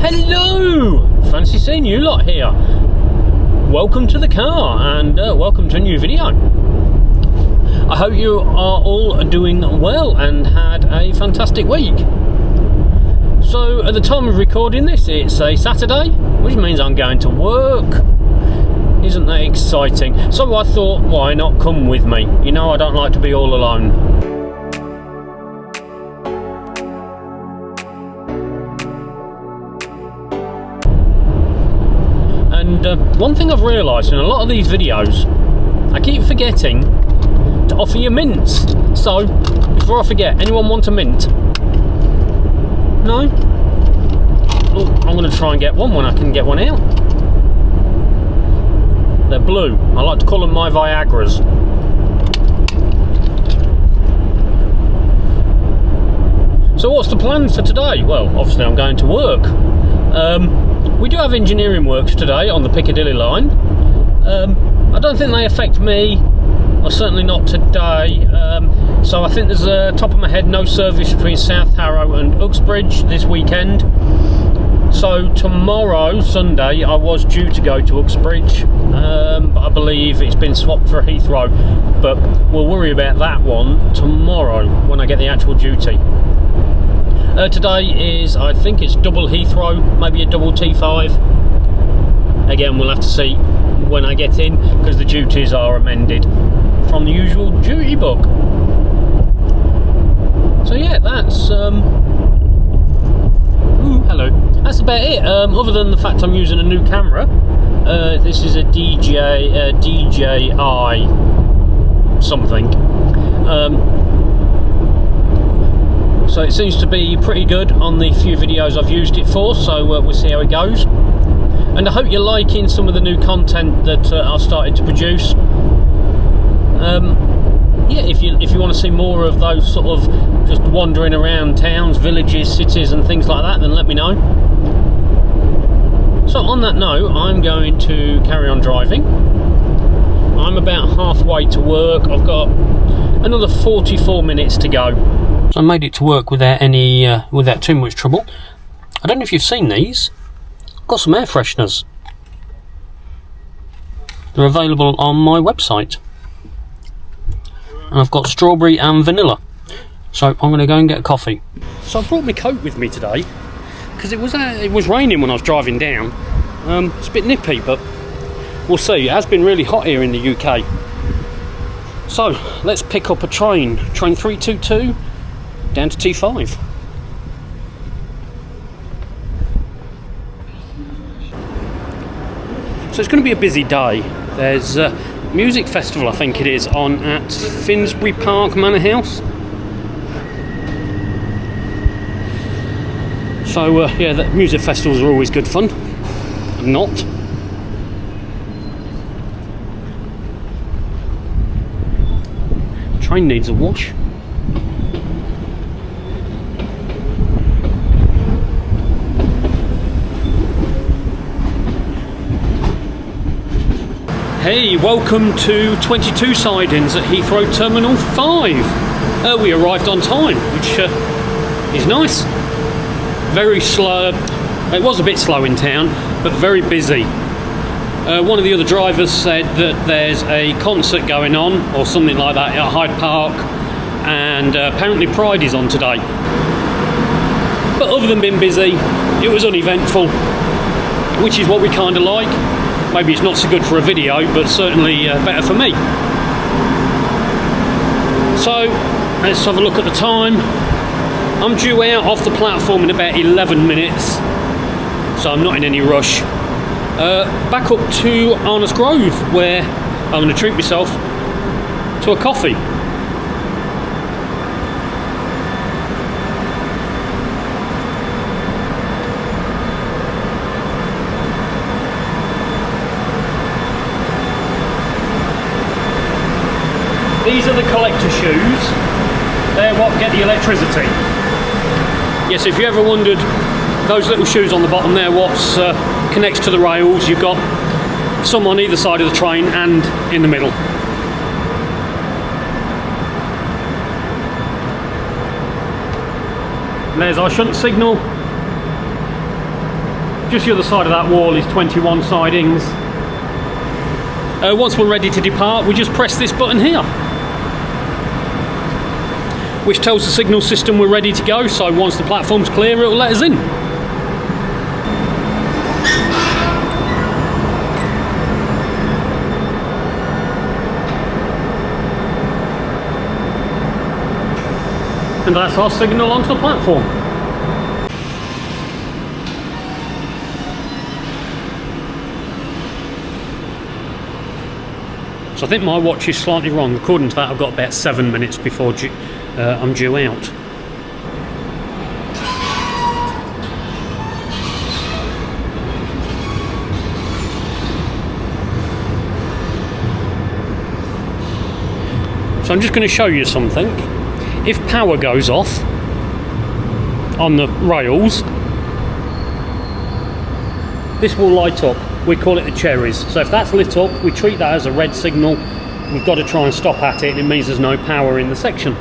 Hello! Fancy seeing you lot here. Welcome to the car and welcome to a new video. I hope you are all doing well and had a fantastic week. So at the time of recording this, it's a Saturday, which means I'm going to work. Isn't that exciting? So I thought, why not come with me? You know, I don't like to be all alone. And one thing I've realised in a lot of these videos, I keep forgetting to offer you mints. So, before I forget, anyone want a mint? No? Oh, I'm going to try and get one when I can get one out. They're blue. I like to call them my Viagras. So what's the plan for today? Well, obviously I'm going to work. We do have engineering works today on the Piccadilly Line. I don't think they affect me, or certainly not today. So I think there's a top of my head no service between South Harrow and Uxbridge this weekend. So tomorrow, Sunday, I was due to go to Uxbridge, but I believe it's been swapped for Heathrow. But we'll worry about that one tomorrow when I get the actual duty. Today is, I think it's double Heathrow, maybe a double T5. Again, we'll have to see when I get in, because the duties are amended from the usual duty book. So yeah, that's hello. That's about it. Other than the fact I'm using a new camera. This is a DJI something. So it seems to be pretty good on the few videos I've used it for, so we'll see how it goes. And I hope you're liking some of the new content that I've started to produce. Yeah, if you want to see more of those sort of just wandering around towns, villages, cities and things like that, then let me know. So on that note, I'm going to carry on driving. I'm about halfway to work. I've got another 44 minutes to go. So I made it to work without without too much trouble. I don't know if you've seen these. I've got some air fresheners. They're available on my website. And I've got strawberry and vanilla. So I'm going to go and get a coffee. So I brought my coat with me today because it was raining when I was driving down. It's a bit nippy, but we'll see. It has been really hot here in the UK. So let's pick up a train 322 down to T5. So it's going to be a busy day. There's a music festival, I think it is, on at Finsbury Park Manor House. So yeah, the music festivals are always good fun. Not. Train needs a wash. Hey, welcome to 22 Sidings at Heathrow Terminal 5. We arrived on time, which is nice. Very slow. It was a bit slow in town, but very busy. One of the other drivers said that there's a concert going on, or something like that, at Hyde Park, and apparently Pride is on today. But other than being busy, it was uneventful, which is what we kind of like. Maybe it's not so good for a video, but certainly better for me. So, let's have a look at the time. I'm due out off the platform in about 11 minutes, so I'm not in any rush. Back up to Arnos Grove, where I'm going to treat myself to a coffee. These are the collector shoes. They're what get the electricity. Yes, if you ever wondered, those little shoes on the bottom there, what's connects to the rails, you've got some on either side of the train and in the middle. And there's our shunt signal. just the other side of that wall is 21 Sidings. Once we're ready to depart, we just press this button here, which tells the signal system we're ready to go, so once the platform's clear, it'll let us in. And that's our signal onto the platform. So I think my watch is slightly wrong. According to that, I've got about 7 minutes before I'm due out. So I'm just going to show you something. If power goes off on the rails, this will light up. We call it the cherries. So if that's lit up, we treat that as a red signal. We've got to try and stop at it, and it means there's no power in the section.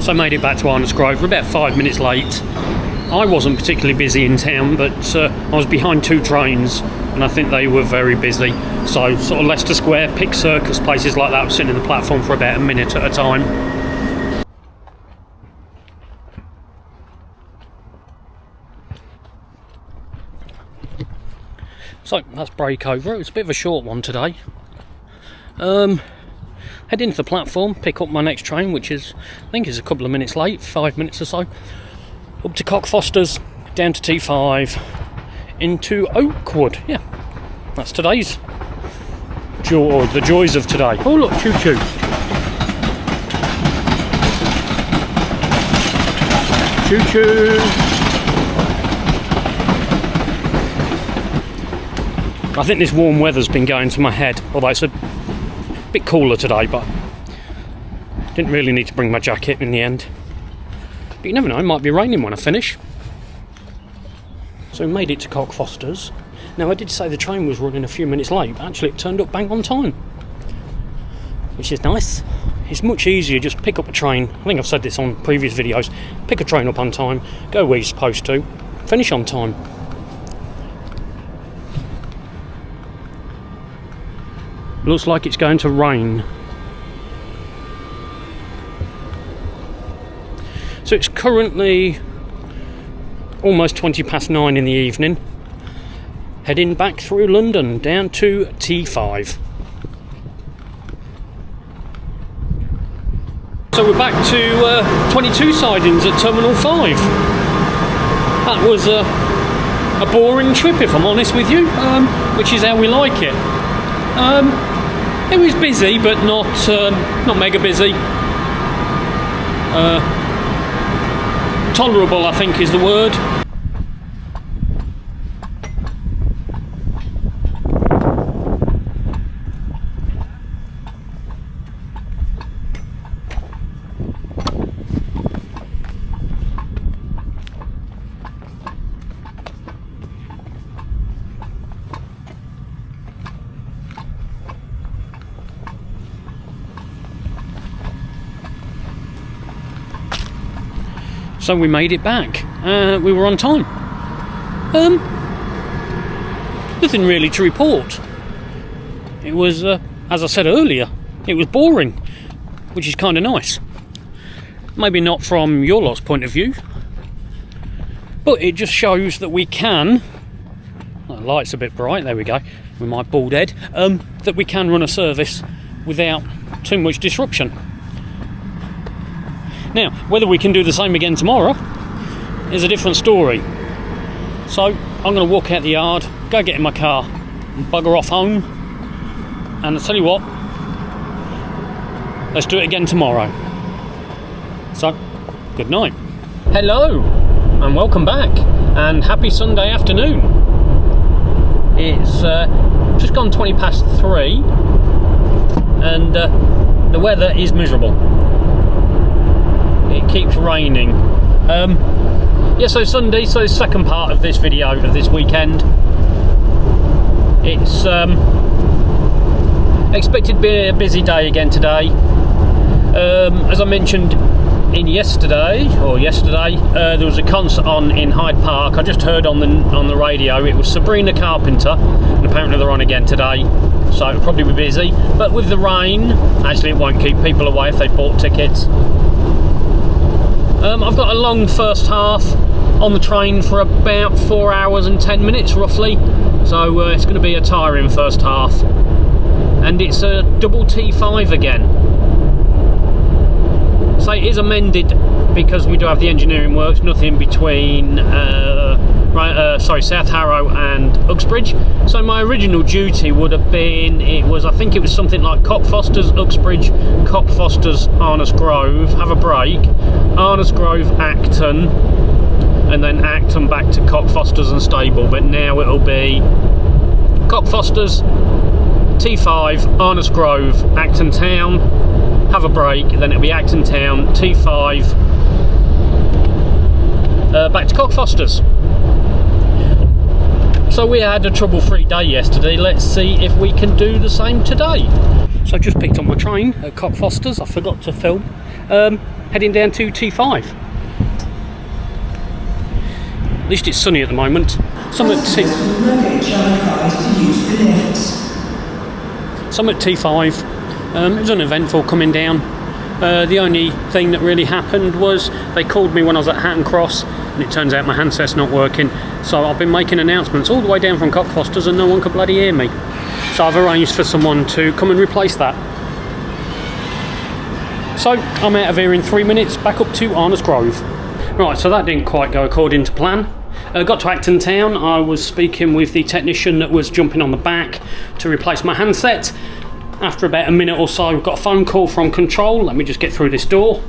So I made it back to Arnos Grove. We're about 5 minutes late. I wasn't particularly busy in town, but I was behind 2 trains, and I think they were very busy. So sort of Leicester Square, Pick Circus, places like that, I was sitting in the platform for about a minute at a time. So that's break over. It was a bit of a short one today. Head into the platform, pick up my next train, which is, I think is a couple of minutes late, 5 minutes or so. Up to Cockfosters, down to T5, into Oakwood. Yeah, that's today's the joys of today. Oh look, choo choo. Choo choo. I think this warm weather's been going to my head, although it's a bit cooler today, but didn't really need to bring my jacket in the end. But you never know, it might be raining when I finish. So we made it to Cockfosters. Now I did say the train was running a few minutes late, but actually it turned up bang on time, which is nice. It's much easier, just pick up a train. I think I've said this on previous videos. Pick a train up on time, go where you're supposed to, finish on time. Looks like it's going to rain. So it's currently almost 9:20 in the evening. Heading back through London down to T5. So we're back to 22 Sidings at Terminal 5. That was a boring trip, if I'm honest with you, which is how we like it. It was busy, but not mega busy. Tolerable, I think, is the word. So we made it back. We were on time. Nothing really to report. It was, as I said earlier, it was boring, which is kind of nice. Maybe not from your lot's point of view, but it just shows that we can. Oh, the light's a bit bright. There we go. With my bald head, that we can run a service without too much disruption. Now, whether we can do the same again tomorrow is a different story. So, I'm going to walk out the yard, go get in my car, and bugger off home. And I'll tell you what, let's do it again tomorrow. So, good night. Hello, and welcome back, and happy Sunday afternoon. It's just gone 3:20, and the weather is miserable. It keeps raining. Yeah, so Sunday, so the second part of this video of this weekend. It's expected to be a busy day again today. As I mentioned in yesterday, there was a concert on in Hyde Park. I just heard on the radio it was Sabrina Carpenter, and apparently they're on again today, so it'll probably be busy. But with the rain, actually it won't keep people away if they bought tickets. I've got a long first half on the train for about 4 hours and 10 minutes roughly, so it's going to be a tiring first half. And it's a double T5 again. So it is amended because we do have the engineering works, nothing between South Harrow and Uxbridge. So my original duty would have been, I think it was something like Cockfosters, Uxbridge, Cockfosters, Arnos Grove, have a break, Arnos Grove, Acton, and then Acton back to Cockfosters and Stable. But now it'll be Cockfosters, T5, Arnos Grove, Acton Town, have a break, then it'll be Acton Town, T5, back to Cockfosters. So we had a trouble-free day yesterday. Let's see if we can do the same today. So I just picked up my train at Cockfosters. I forgot to film. Heading down to T5. At least it's sunny at the moment. Some at T5. It was uneventful coming down. The only thing that really happened was they called me when I was at Hatton Cross, and it turns out my handset's not working. So I've been making announcements all the way down from Cockfosters and no one could bloody hear me. So I've arranged for someone to come and replace that. So I'm out of here in 3 minutes, back up to Arnos Grove. Right, so that didn't quite go according to plan. Got to Acton Town. I was speaking with the technician that was jumping on the back to replace my handset. After about a minute or so, I've got a phone call from control. Let me just get through this door.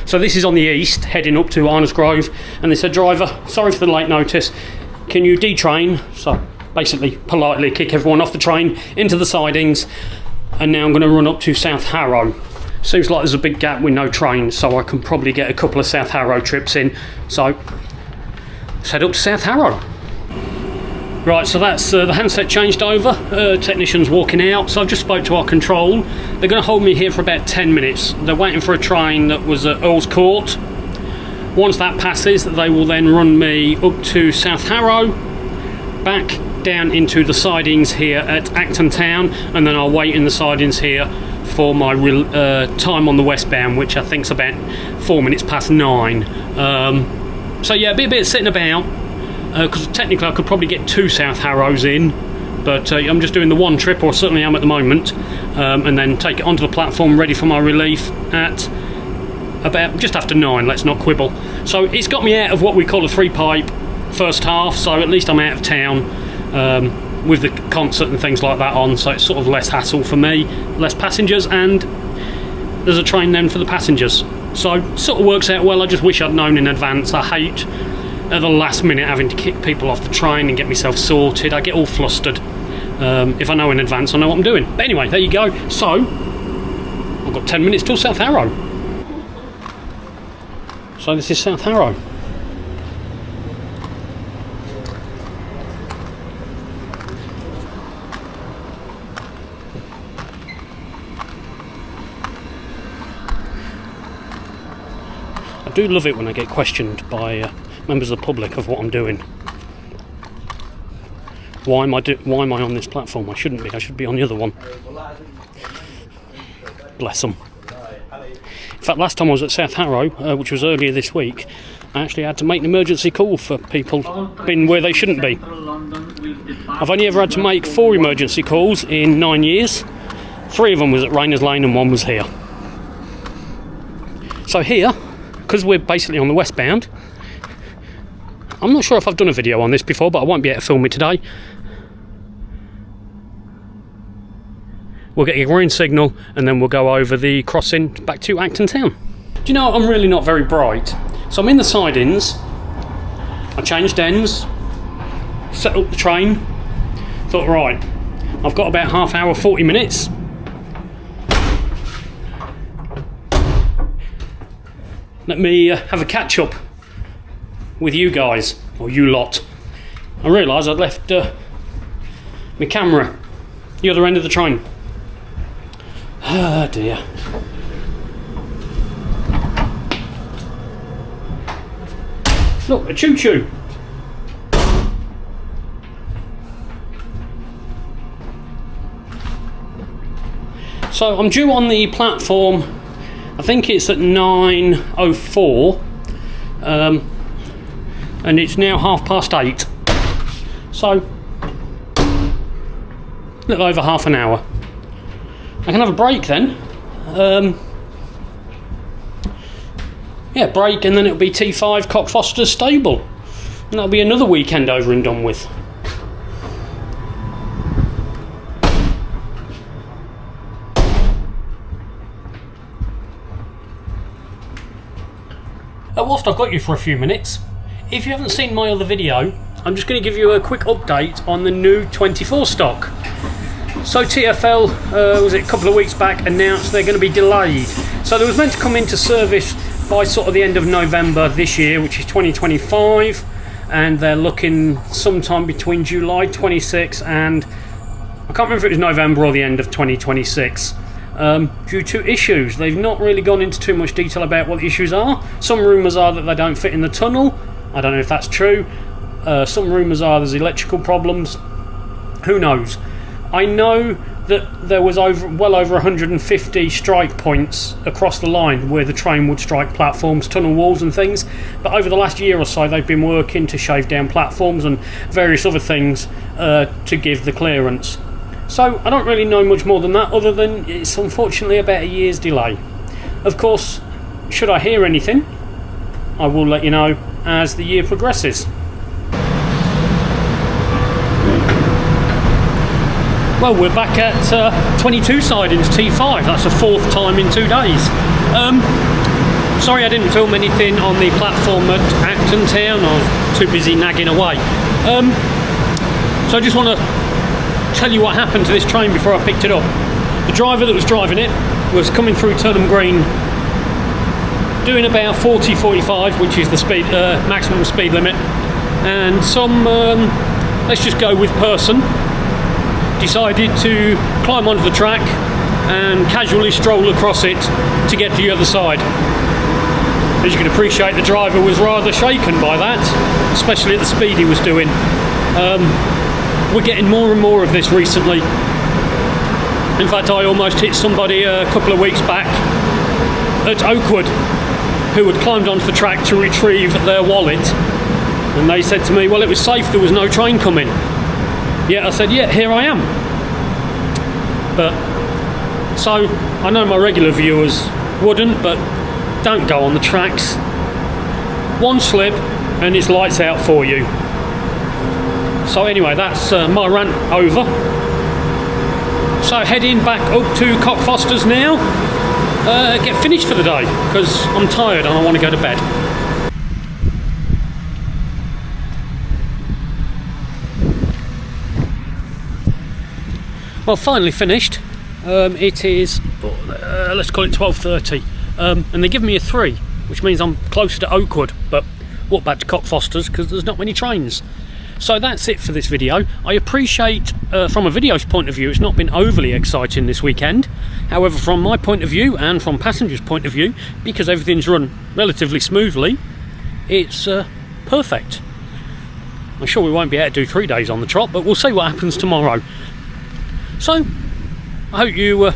So this is on the east, heading up to Arnos Grove, and they said, driver, sorry for the late notice, can you detrain? So basically, politely kick everyone off the train into the sidings, and now I'm going to run up to South Harrow. Seems like there's a big gap with no trains, so I can probably get a couple of South Harrow trips in. So let's head up to South Harrow. Right, so that's the handset changed over. Technician's walking out, so I've just spoke to our control. They're going to hold me here for about 10 minutes. They're waiting for a train that was at Earl's Court. Once that passes, they will then run me up to South Harrow, back down into the sidings here at Acton Town, and then I'll wait in the sidings here for my time on the westbound, which I think is about 4 minutes past 9. So yeah, a bit of sitting about, because technically I could probably get 2 South Harrows in, but I'm just doing the one trip, or certainly am at the moment, and then take it onto the platform ready for my relief at about just after 9. Let's not quibble. So it's got me out of what we call a 3-pipe first half, so at least I'm out of town with the concert and things like that on, so it's sort of less hassle for me, less passengers, and there's a train then for the passengers. So sort of works out well. I just wish I'd known in advance. I hate at the last minute having to kick people off the train and get myself sorted. I get all flustered. If I know in advance, I know what I'm doing. But anyway, there you go. So I've got 10 minutes till South Harrow. So this is South Harrow. I do love it when I get questioned by members of the public of what I'm doing. Why am I on this platform? I shouldn't be. I should be on the other one. Bless them. In fact, last time I was at South Harrow, which was earlier this week, I actually had to make an emergency call for people being where they shouldn't be. I've only ever had to make 4 emergency calls in 9 years. 3 of them was at Rayners Lane and 1 was here. So here, because we're basically on the westbound, I'm not sure if I've done a video on this before, but I won't be able to film it today. We'll get a green signal and then we'll go over the crossing back to Acton Town. Do you know, I'm really not very bright. So I'm in the sidings, I changed ends, set up the train, thought, right, I've got about half hour, 40 minutes. Let me have a catch up with you guys, or you lot. I realised I'd left My camera, the other end of the train. Oh dear. Look, a choo-choo. So I'm due on the platform, I think it's at 9:04, and it's now 8:30. So, a little over half an hour. I can have a break then. Yeah, break, and then it'll be T5 Cockfosters stable. And that'll be another weekend over and done with. Whilst I've got you for a few minutes, if you haven't seen my other video, I'm just going to give you a quick update on the new 24 stock. So TfL, was it a couple of weeks back, announced they're going to be delayed. So they was meant to come into service by sort of the end of November this year, which is 2025, and they're looking sometime between July 26 and, I can't remember if it was November or the end of 2026. Due to issues. They've not really gone into too much detail about what the issues are. Some rumours are that they don't fit in the tunnel. I don't know if that's true. Some rumours are there's electrical problems. Who knows? I know that there was well over 150 strike points across the line where the train would strike platforms, tunnel walls and things, but over the last year or so they've been working to shave down platforms and various other things to give the clearance. So I don't really know much more than that, other than it's unfortunately about a year's delay. Of course, should I hear anything, I will let you know as the year progresses. Well, we're back at 22 Sidings T5. That's the fourth time in 2 days. Sorry I didn't film anything on the platform at Acton Town. I was too busy nagging away. So I just want to tell you what happened to this train before I picked it up. The driver that was driving it was coming through Turnham Green doing about 40-45, which is the speed maximum speed limit, and some let's just go with person decided to climb onto the track and casually stroll across it to get to the other side. As you can appreciate, the driver was rather shaken by that, especially at the speed he was doing. We're getting more and more of this recently. In fact, I almost hit somebody a couple of weeks back at Oakwood who had climbed onto the track to retrieve their wallet, and they said to me, well, it was safe, there was no train coming. Yeah, I said, yeah, here I am. But, so, I know my regular viewers wouldn't, but don't go on the tracks. One slip and it's lights out for you. So anyway, that's my rant over. So heading back up to Cockfosters now, get finished for the day, because I'm tired and I want to go to bed. Well, finally finished. It is, let's call it 12:30, and they give me a 3, which means I'm closer to Oakwood, but walk back to Cockfosters because there's not many trains. So that's it for this video. I appreciate, from a video's point of view, it's not been overly exciting this weekend. However, from my point of view and from passengers' point of view, because everything's run relatively smoothly, it's perfect. I'm sure we won't be able to do 3 days on the trot, but we'll see what happens tomorrow. So, I hope you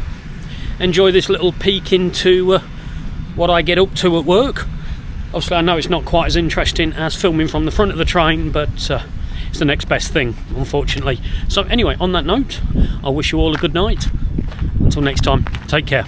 enjoy this little peek into what I get up to at work. Obviously, I know it's not quite as interesting as filming from the front of the train, but it's the next best thing, unfortunately. So anyway, on that note, I wish you all a good night. Until next time, take care.